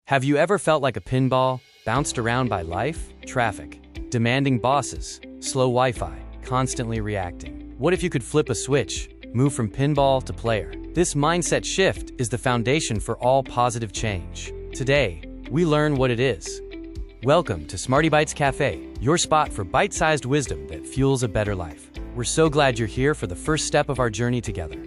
Have you ever felt like a pinball, bounced around by life, traffic, demanding bosses, slow Wi-Fi, constantly reacting? What if you could flip a switch, move from pinball to player? This mindset shift is the foundation for all positive change. Today, we learn what it is. Welcome to Smarty Bytes Cafe, your spot for bite-sized wisdom that fuels a better life. We're so glad you're here for the first step of our journey together.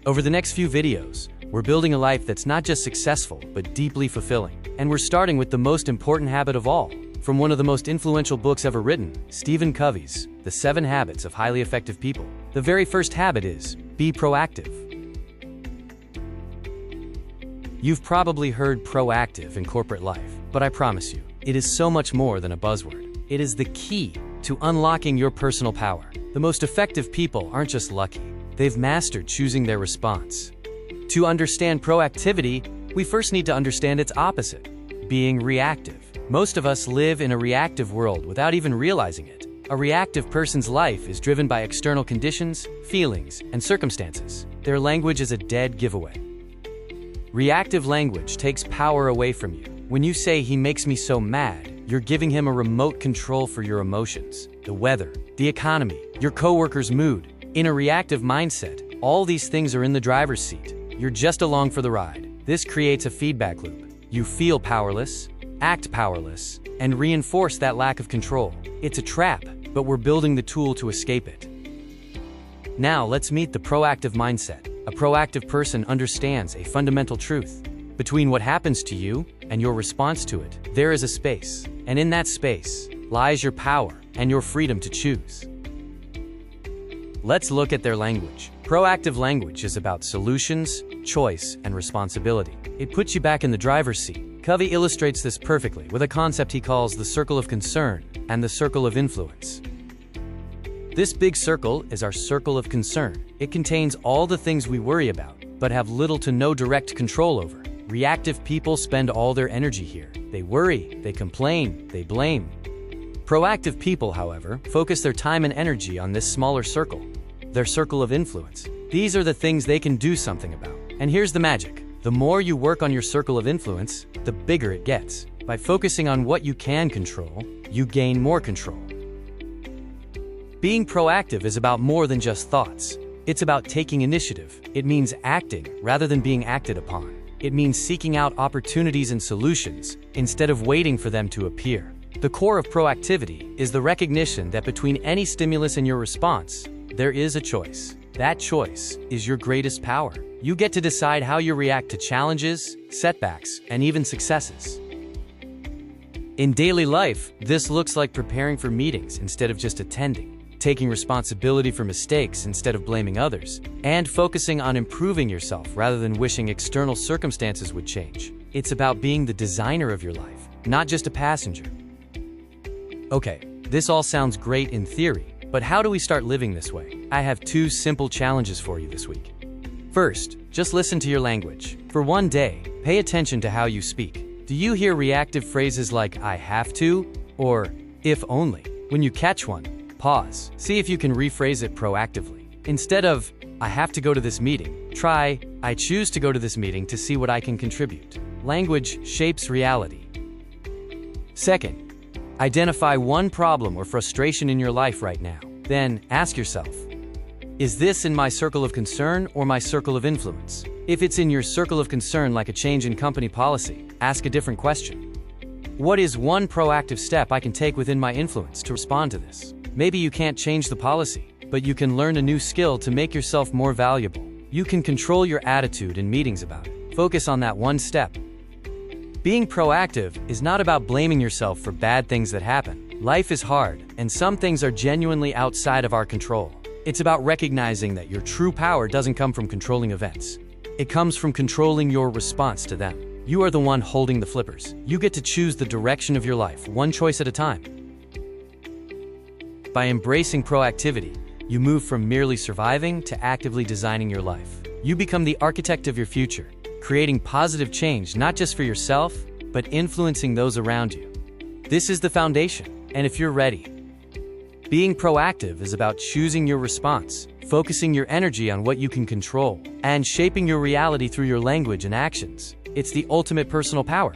Over the next few videos, we're building a life that's not just successful, but deeply fulfilling. And we're starting with the most important habit of all. From one of the most influential books ever written, Stephen Covey's The 7 Habits of Highly Effective People. The very first habit is, be proactive. You've probably heard proactive in corporate life, but I promise you, it is so much more than a buzzword. It is the key to unlocking your personal power. The most effective people aren't just lucky. They've mastered choosing their response. To understand proactivity, we first need to understand its opposite, being reactive. Most of us live in a reactive world without even realizing it. A reactive person's life is driven by external conditions, feelings, and circumstances. Their language is a dead giveaway. Reactive language takes power away from you. When you say, "He makes me so mad," you're giving him a remote control for your emotions, the weather, the economy, your coworker's mood. In a reactive mindset, all these things are in the driver's seat. You're just along for the ride. This creates a feedback loop. You feel powerless, act powerless, and reinforce that lack of control. It's a trap, but we're building the tool to escape it. Now let's meet the proactive mindset. A proactive person understands a fundamental truth. Between what happens to you and your response to it, there is a space. And in that space lies your power and your freedom to choose. Let's look at their language. Proactive language is about solutions, choice, and responsibility. It puts you back in the driver's seat. Covey illustrates this perfectly with a concept he calls the circle of concern and the circle of influence. This big circle is our circle of concern. It contains all the things we worry about, but have little to no direct control over. Reactive people spend all their energy here. They worry, they complain, they blame. Proactive people, however, focus their time and energy on this smaller circle, their circle of influence. These are the things they can do something about. And here's the magic. The more you work on your circle of influence, the bigger it gets. By focusing on what you can control, you gain more control. Being proactive is about more than just thoughts. It's about taking initiative. It means acting rather than being acted upon. It means seeking out opportunities and solutions instead of waiting for them to appear. The core of proactivity is the recognition that between any stimulus and your response, there is a choice. That choice is your greatest power. You get to decide how you react to challenges, setbacks, and even successes. In daily life, this looks like preparing for meetings instead of just attending, taking responsibility for mistakes instead of blaming others, and focusing on improving yourself rather than wishing external circumstances would change. It's about being the designer of your life, not just a passenger. Okay, this all sounds great in theory, but how do we start living this way? I have 2 simple challenges for you this week. First, just listen to your language. For one day, pay attention to how you speak. Do you hear reactive phrases like, "I have to," or "if only"? When you catch one, pause. See if you can rephrase it proactively. Instead of, "I have to go to this meeting," try, "I choose to go to this meeting to see what I can contribute." Language shapes reality. Second, identify one problem or frustration in your life right now. Then ask yourself, is this in my circle of concern or my circle of influence? If it's in your circle of concern, like a change in company policy, ask a different question. What is one proactive step I can take within my influence to respond to this? Maybe you can't change the policy, but you can learn a new skill to make yourself more valuable. You can control your attitude in meetings about it. Focus on that one step. Being proactive is not about blaming yourself for bad things that happen. Life is hard, and some things are genuinely outside of our control. It's about recognizing that your true power doesn't come from controlling events. It comes from controlling your response to them. You are the one holding the flippers. You get to choose the direction of your life, one choice at a time. By embracing proactivity, you move from merely surviving to actively designing your life. You become the architect of your future, creating positive change not just for yourself, but influencing those around you. This is the foundation, and if you're ready, being proactive is about choosing your response, focusing your energy on what you can control, and shaping your reality through your language and actions. It's the ultimate personal power.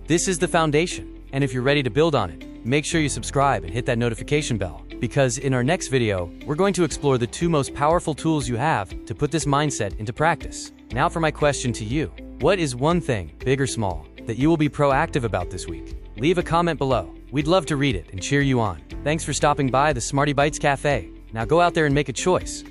This is the foundation, and if you're ready to build on it, make sure you subscribe and hit that notification bell, because in our next video, we're going to explore the 2 most powerful tools you have to put this mindset into practice. Now for my question to you. What is one thing, big or small, that you will be proactive about this week? Leave a comment below. We'd love to read it and cheer you on. Thanks for stopping by the Smarty Bytes Cafe. Now go out there and make a choice.